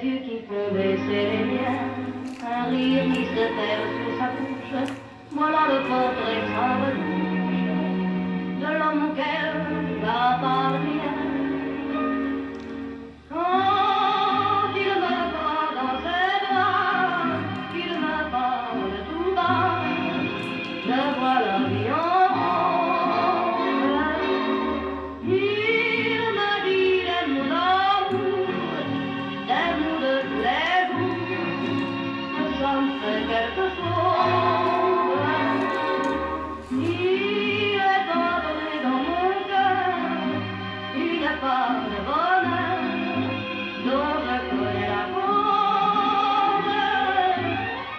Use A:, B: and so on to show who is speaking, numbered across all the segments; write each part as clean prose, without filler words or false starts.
A: yeux qui font baisser les miens, un rire qui se perd sous sa bouche, voilà le portrait sans retouche de l'homme auquel j'appartiens. Quand il me prend dans ses bras, qu'il me parle tout bas, je vois la vie en rose. Il me dit des mots d'amour, des mots de tous les jours, que ça me fait quelque chose. Il est entré dans mon cœur une part de bonheur dont je connais la cause.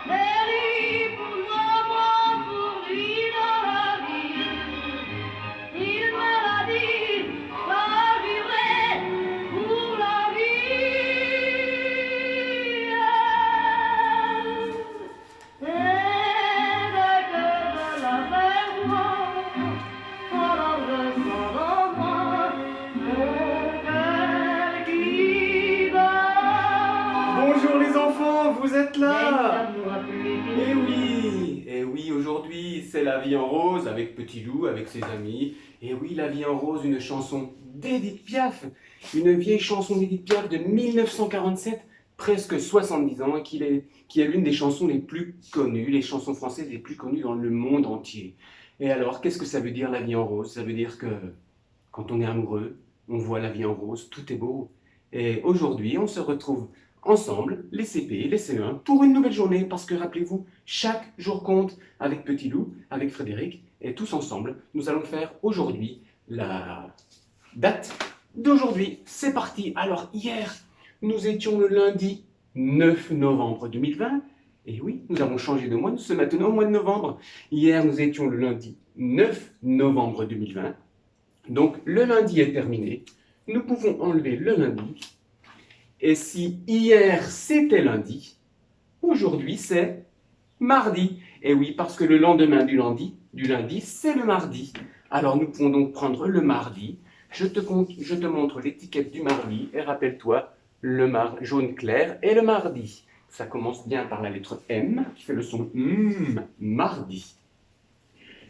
A: Mais lui, pour moi, moi pour lui dans la vie, il me l'a dit, ça durait pour la vie. Et dès que je l'aperçois, alors je sens en moi mon cœur qui bat.
B: Bonjour les enfants, vous êtes là?
A: L'amour plus
B: Eh oui, aujourd'hui c'est La Vie en Rose avec Petit Loup, avec ses amis. Et oui, La Vie en Rose, une chanson d'Édith Piaf, une vieille chanson d'Édith Piaf de 1947, presque 70 ans, et qui est l'une des chansons les plus connues, les chansons françaises les plus connues dans le monde entier. Et alors, qu'est-ce que ça veut dire La Vie en Rose? Ça veut dire que quand on est amoureux, on voit la vie en rose, tout est beau. Et aujourd'hui, on se retrouve ensemble, les CP, les CE1, pour une nouvelle journée, parce que rappelez-vous, chaque jour compte avec Petit Loup, avec Frédéric, et tous ensemble, nous allons faire aujourd'hui la date d'aujourd'hui. C'est parti. Alors, hier, nous étions le lundi 9 novembre 2020, et oui, nous avons changé de mois, nous sommes maintenant au mois de novembre. Hier, nous étions le lundi 9 novembre 2020, donc le lundi est terminé, nous pouvons enlever le lundi. Et si hier c'était lundi, aujourd'hui c'est mardi. Et oui, parce que le lendemain du lundi c'est le mardi. Alors nous pouvons donc prendre le mardi. Je te montre l'étiquette du mardi et rappelle-toi, le jaune clair et le mardi. Ça commence bien par la lettre M qui fait le son mardi.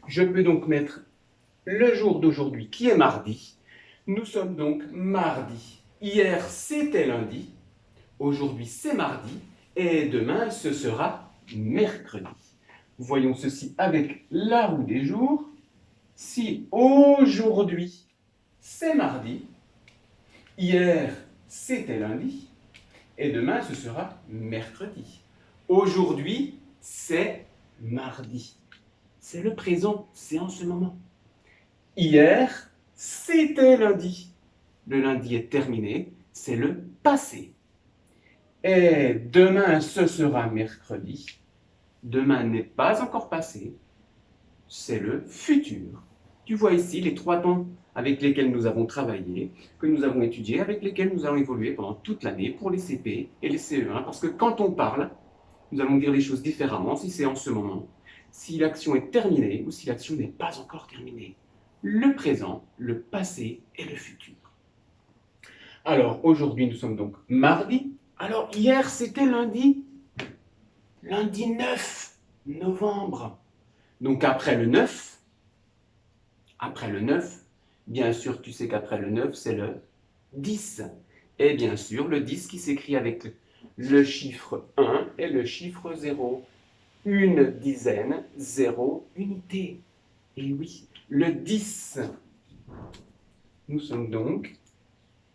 B: Je peux donc mettre le jour d'aujourd'hui qui est mardi. Nous sommes donc mardi. Hier, c'était lundi. Aujourd'hui, c'est mardi. Et demain, ce sera mercredi. Voyons ceci avec la roue des jours. Si aujourd'hui, c'est mardi, hier, c'était lundi, et demain, ce sera mercredi. Aujourd'hui, c'est mardi. C'est le présent, c'est en ce moment. Hier, c'était lundi. Le lundi est terminé, c'est le passé. Et demain, ce sera mercredi. Demain n'est pas encore passé, c'est le futur. Tu vois ici les trois temps avec lesquels nous avons travaillé, que nous avons étudiés, avec lesquels nous allons évoluer pendant toute l'année pour les CP et les CE1. Parce que quand on parle, nous allons dire les choses différemment si c'est en ce moment, si l'action est terminée ou si l'action n'est pas encore terminée. Le présent, le passé et le futur. Alors, aujourd'hui, nous sommes donc mardi. Alors, hier, c'était lundi 9 novembre. Donc, après le 9, bien sûr, tu sais qu'après le 9, c'est le 10. Et bien sûr, le 10 qui s'écrit avec le chiffre 1 et le chiffre 0. Une dizaine, 0 unité. Et oui, le 10. Nous sommes donc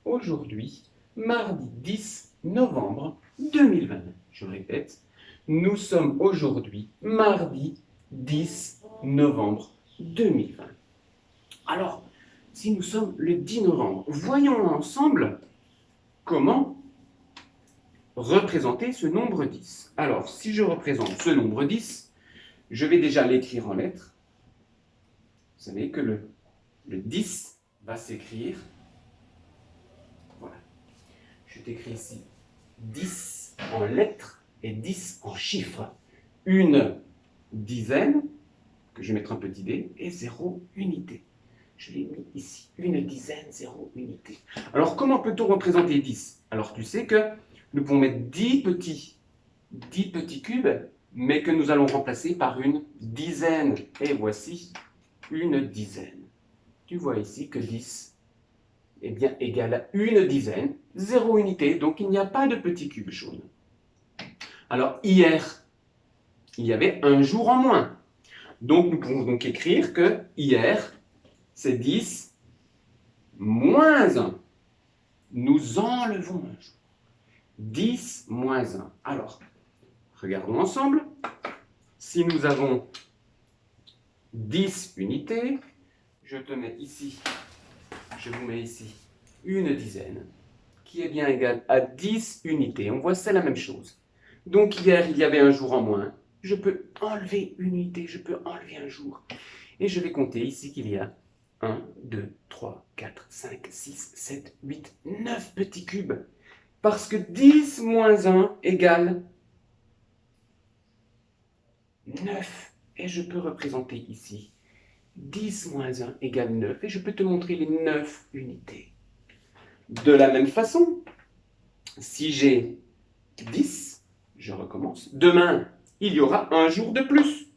B: aujourd'hui, mardi 10 novembre 2020. Je répète, nous sommes aujourd'hui, mardi 10 novembre 2020. Alors, si nous sommes le 10 novembre, voyons ensemble comment représenter ce nombre 10. Alors, si je représente ce nombre 10, je vais déjà l'écrire en lettres. Vous savez que le 10 va s'écrire. Voilà. Je t'écris ici 10 en lettres et 10 en chiffres. Une dizaine, que je vais mettre un petit d, et 0 unité. Je l'ai mis ici. Une dizaine, 0 unité. Alors, comment peut-on représenter 10? Alors, tu sais que nous pouvons mettre 10 petits cubes, mais que nous allons remplacer par une dizaine. Et voici une dizaine. Tu vois ici que 10 est bien égal à une dizaine, 0 unité, donc il n'y a pas de petit cube jaune. Alors hier, il y avait un jour en moins. Donc nous pouvons donc écrire que hier, c'est 10 moins 1. Nous enlevons un jour. 10 moins 1. Alors, regardons ensemble. Si nous avons 10 unités, je te mets ici, je vous mets ici une dizaine, qui est bien égale à 10 unités. On voit c'est la même chose. Donc hier, il y avait un jour en moins. Je peux enlever une unité, je peux enlever un jour. Et je vais compter ici qu'il y a 1, 2, 3, 4, 5, 6, 7, 8, 9 petits cubes. Parce que 10 moins 1 égale 9. Et je peux représenter ici 10 moins 1 égale 9. Et je peux te montrer les 9 unités. De la même façon, si j'ai 10, je recommence. Demain, il y aura un jour de plus.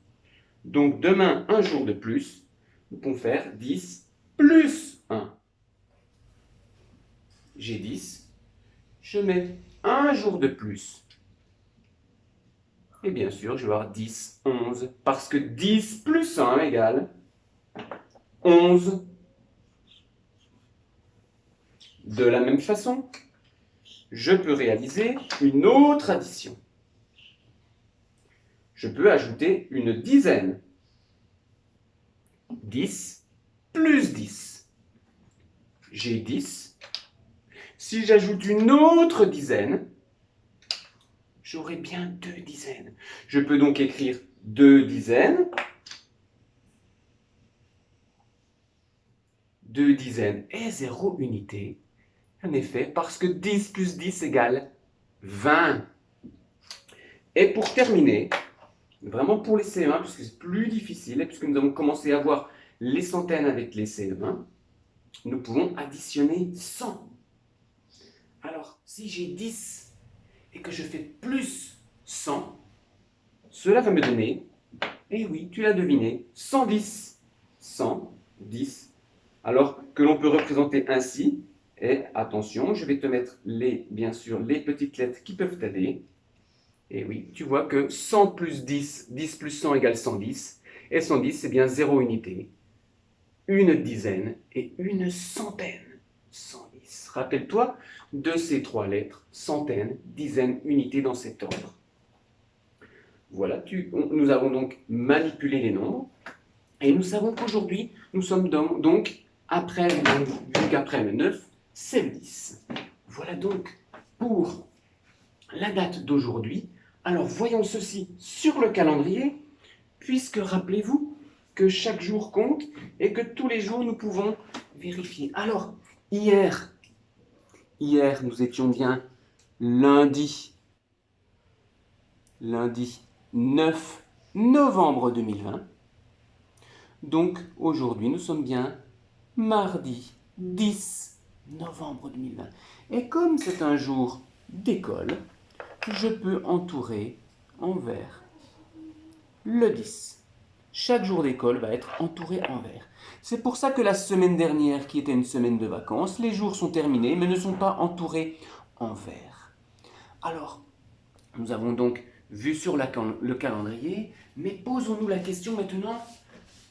B: Donc demain, un jour de plus, nous pouvons faire 10 plus 1. J'ai 10, je mets un jour de plus. Et bien sûr, je vais avoir 10, 11, parce que 10 plus 1 égale 11. De la même façon, je peux réaliser une autre addition. Je peux ajouter une dizaine. 10 plus 10. J'ai 10. Si j'ajoute une autre dizaine, j'aurai bien 2 dizaines. Je peux donc écrire 2 dizaines. 2 dizaines et 0 unité. En effet, parce que 10 plus 10 égale 20. Et pour terminer, vraiment pour les CE1, puisque c'est plus difficile, et puisque nous avons commencé à voir les centaines avec les CE1, nous pouvons additionner 100. Alors, si j'ai 10 et que je fais plus 100, cela va me donner, eh oui, tu l'as deviné, 110. 110. Alors, que l'on peut représenter ainsi, et attention, je vais te mettre bien sûr, les petites lettres qui peuvent t'aider. Et oui, tu vois que 100 plus 10, 10 plus 100 égale 110. Et 110, c'est bien 0 unité, une dizaine et une centaine. 110. Rappelle-toi de ces trois lettres, centaine, dizaine, unité dans cet ordre. Voilà, nous avons donc manipulé les nombres. Et nous savons qu'aujourd'hui, nous sommes donc, vu qu'après le 9, c'est le 10. Voilà donc pour la date d'aujourd'hui. Alors voyons ceci sur le calendrier, puisque rappelez-vous que chaque jour compte et que tous les jours nous pouvons vérifier. Alors, hier nous étions bien lundi 9 novembre 2020. Donc aujourd'hui nous sommes bien mardi 10 novembre 2020. Et comme c'est un jour d'école, je peux entourer en vert le 10. Chaque jour d'école va être entouré en vert. C'est pour ça que la semaine dernière, qui était une semaine de vacances, les jours sont terminés, mais ne sont pas entourés en vert. Alors, nous avons donc vu sur le calendrier, mais posons-nous la question maintenant,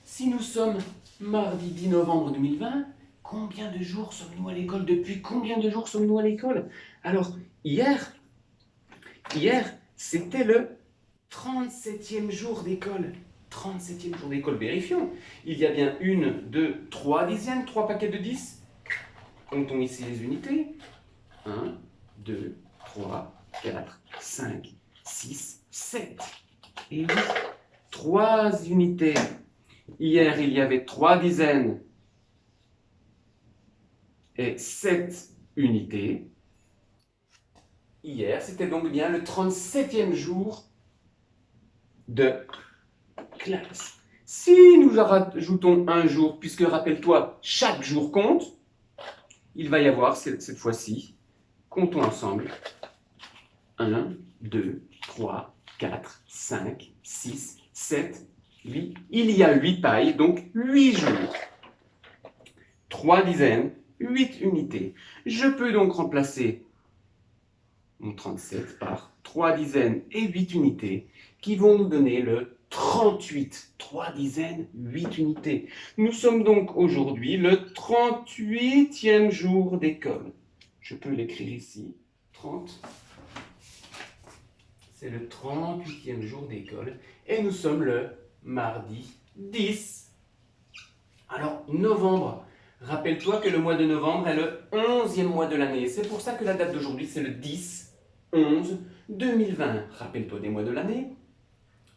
B: si nous sommes mardi 10 novembre 2020, combien de jours sommes-nous à l'école? Depuis combien de jours sommes-nous à l'école? Alors, hier, c'était le 37e jour d'école. 37e jour d'école, vérifions. Il y a bien 1, 2, 3 dizaines, 3 paquets de 10. Comptons ici les unités. 1, 2, 3, 4, 5, 6, 7. Et oui, 3 unités. Hier, il y avait 3 dizaines et 7 unités. Hier, c'était donc bien le 37e jour de classe. Si nous rajoutons un jour, puisque rappelle-toi, chaque jour compte, il va y avoir cette fois-ci, comptons ensemble, 1, 2, 3, 4, 5, 6, 7, 8. Il y a 8 pailles, donc 8 jours. 3 dizaines, 8 unités. Je peux donc remplacer mon 37 par 3 dizaines et 8 unités qui vont nous donner le 38. 3 dizaines, 8 unités. Nous sommes donc aujourd'hui le 38e jour d'école. Je peux l'écrire ici. 30. C'est le 38e jour d'école et nous sommes le mardi 10. Alors, novembre. Rappelle-toi que le mois de novembre est le 11e mois de l'année. C'est pour ça que la date d'aujourd'hui, c'est le 10/11/2020. Rappelle-toi des mois de l'année.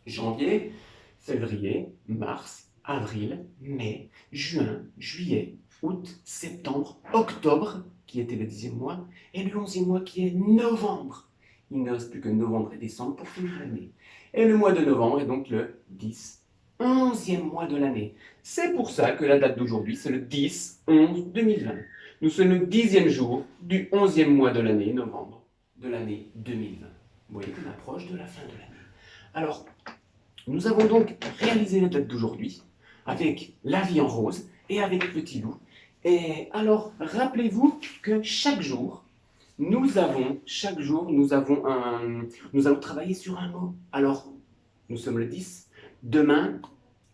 B: Janvier, février, mars, avril, mai, juin, juillet, août, septembre, octobre, qui était le 10e mois, et le 11e mois qui est novembre. Il ne reste plus que novembre et décembre pour finir l'année. Et le mois de novembre est donc le 11e mois de l'année. C'est pour ça que la date d'aujourd'hui, c'est le 10/11/2020. Nous sommes le 10e jour du 11e mois de l'année, novembre, de l'année 2020. Vous voyez qu'on approche de la fin de l'année. Alors, nous avons donc réalisé la date d'aujourd'hui avec La vie en rose et avec Petit loup. Et alors, rappelez-vous que chaque jour, nous allons travailler sur un mot. Alors, nous sommes le 10. Demain,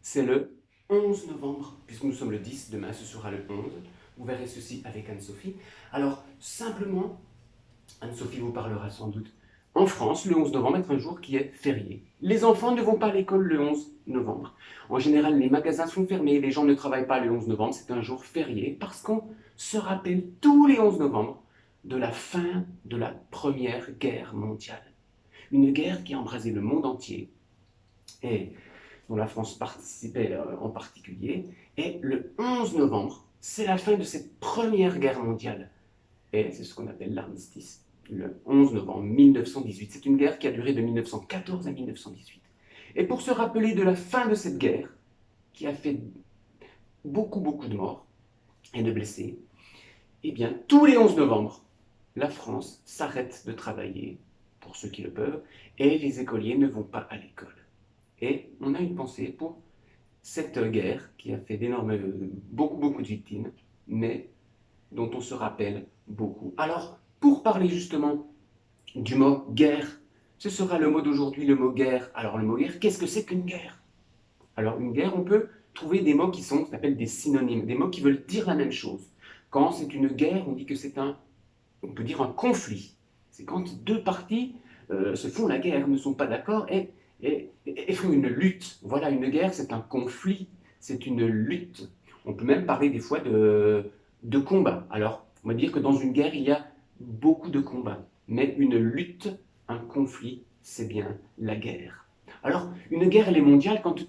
B: c'est le 11 novembre. Puisque nous sommes le 10, demain, ce sera le 11. Vous verrez ceci avec Anne-Sophie. Alors, simplement, Anne-Sophie vous parlera sans doute. En France, le 11 novembre est un jour qui est férié. Les enfants ne vont pas à l'école le 11 novembre. En général, les magasins sont fermés, les gens ne travaillent pas le 11 novembre. C'est un jour férié parce qu'on se rappelle tous les 11 novembre de la fin de la Première Guerre mondiale. Une guerre qui a embrasé le monde entier et dont la France participait en particulier. Et le 11 novembre, c'est la fin de cette Première Guerre mondiale. Et c'est ce qu'on appelle l'armistice, le 11 novembre 1918. C'est une guerre qui a duré de 1914 à 1918. Et pour se rappeler de la fin de cette guerre, qui a fait beaucoup de morts et de blessés, eh bien, tous les 11 novembre, la France s'arrête de travailler, pour ceux qui le peuvent, et les écoliers ne vont pas à l'école. Et on a une pensée pour cette guerre qui a fait beaucoup de victimes, mais dont on se rappelle beaucoup. Alors, pour parler justement du mot guerre, ce sera le mot d'aujourd'hui, le mot guerre. Alors, le mot guerre, qu'est-ce que c'est qu'une guerre? Alors, une guerre, on peut trouver des mots qui s'appellent des synonymes, des mots qui veulent dire la même chose. Quand c'est une guerre, on dit que c'est on peut dire un conflit. C'est quand deux parties se font la guerre, ne sont pas d'accord et font une lutte. Voilà, une guerre, c'est un conflit, c'est une lutte. On peut même parler des fois de combat. Alors, on va dire que dans une guerre, il y a beaucoup de combats. Mais une lutte, un conflit, c'est bien la guerre. Alors, une guerre, elle est mondiale quand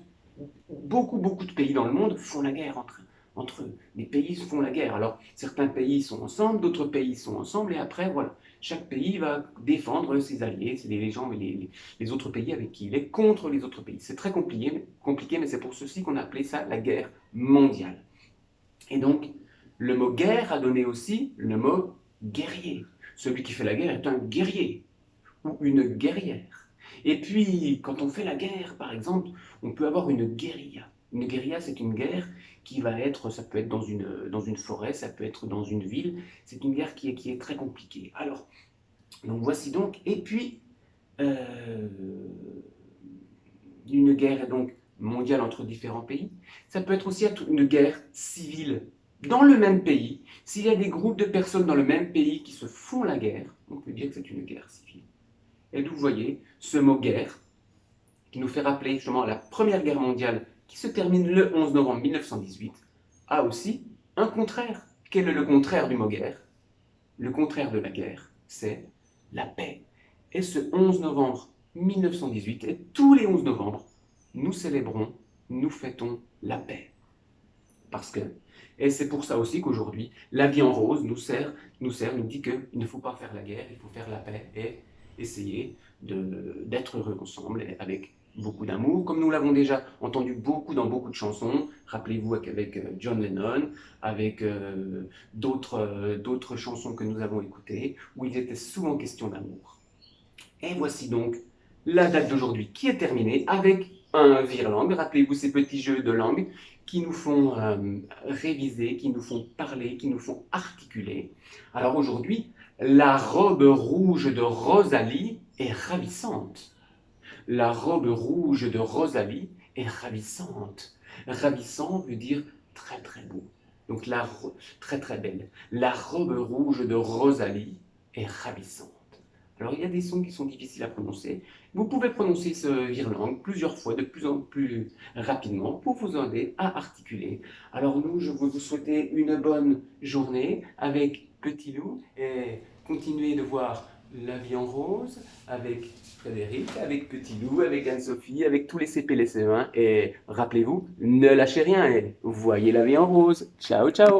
B: beaucoup de pays dans le monde font la guerre entre eux. Les pays font la guerre. Alors, certains pays sont ensemble, d'autres pays sont ensemble, et après, voilà. Chaque pays va défendre ses alliés, c'est les autres pays avec qui il est contre les autres pays. C'est très compliqué, mais c'est pour ceci qu'on a appelé ça la guerre mondiale. Et donc, le mot guerre a donné aussi le mot guerrier. Celui qui fait la guerre est un guerrier ou une guerrière. Et puis, quand on fait la guerre, par exemple, on peut avoir une guérilla. Une guérilla, c'est une guerre qui va être, ça peut être dans une forêt, ça peut être dans une ville. C'est une guerre qui est très compliquée. Alors, donc voici donc. Et puis, une guerre est donc mondiale entre différents pays. Ça peut être aussi une guerre civile dans le même pays. S'il y a des groupes de personnes dans le même pays qui se font la guerre, on peut dire que c'est une guerre civile. Et d'où vous voyez ce mot guerre, qui nous fait rappeler justement la Première Guerre mondiale, qui se termine le 11 novembre 1918, a aussi un contraire. Quel est le contraire du mot guerre? Le contraire de la guerre, c'est la paix. Et ce 11 novembre 1918, et tous les 11 novembre, nous célébrons, nous fêtons la paix. Parce que, et c'est pour ça aussi qu'aujourd'hui, la vie en rose nous dit qu'il ne faut pas faire la guerre, il faut faire la paix et essayer d'être heureux ensemble avec beaucoup d'amour, comme nous l'avons déjà entendu dans beaucoup de chansons. Rappelez-vous avec John Lennon, avec d'autres chansons que nous avons écoutées, où il était souvent question d'amour. Et voici donc la date d'aujourd'hui qui est terminée avec un vire-langue. Rappelez-vous ces petits jeux de langue qui nous font réviser, qui nous font parler, qui nous font articuler. Alors aujourd'hui, la robe rouge de Rosalie est ravissante. La robe rouge de Rosalie est ravissante. Ravissant veut dire très très beau. Donc très très belle. La robe rouge de Rosalie est ravissante. Alors il y a des sons qui sont difficiles à prononcer. Vous pouvez prononcer ce vire-langue plusieurs fois, de plus en plus rapidement, pour vous aider à articuler. Alors nous, je veux vous souhaiter une bonne journée avec Petit Loup et continuez de voir La vie en rose avec Frédéric, avec Petit Loup, avec Anne-Sophie, avec tous les CP, les CE1. Et rappelez-vous, ne lâchez rien et voyez la vie en rose. Ciao, ciao!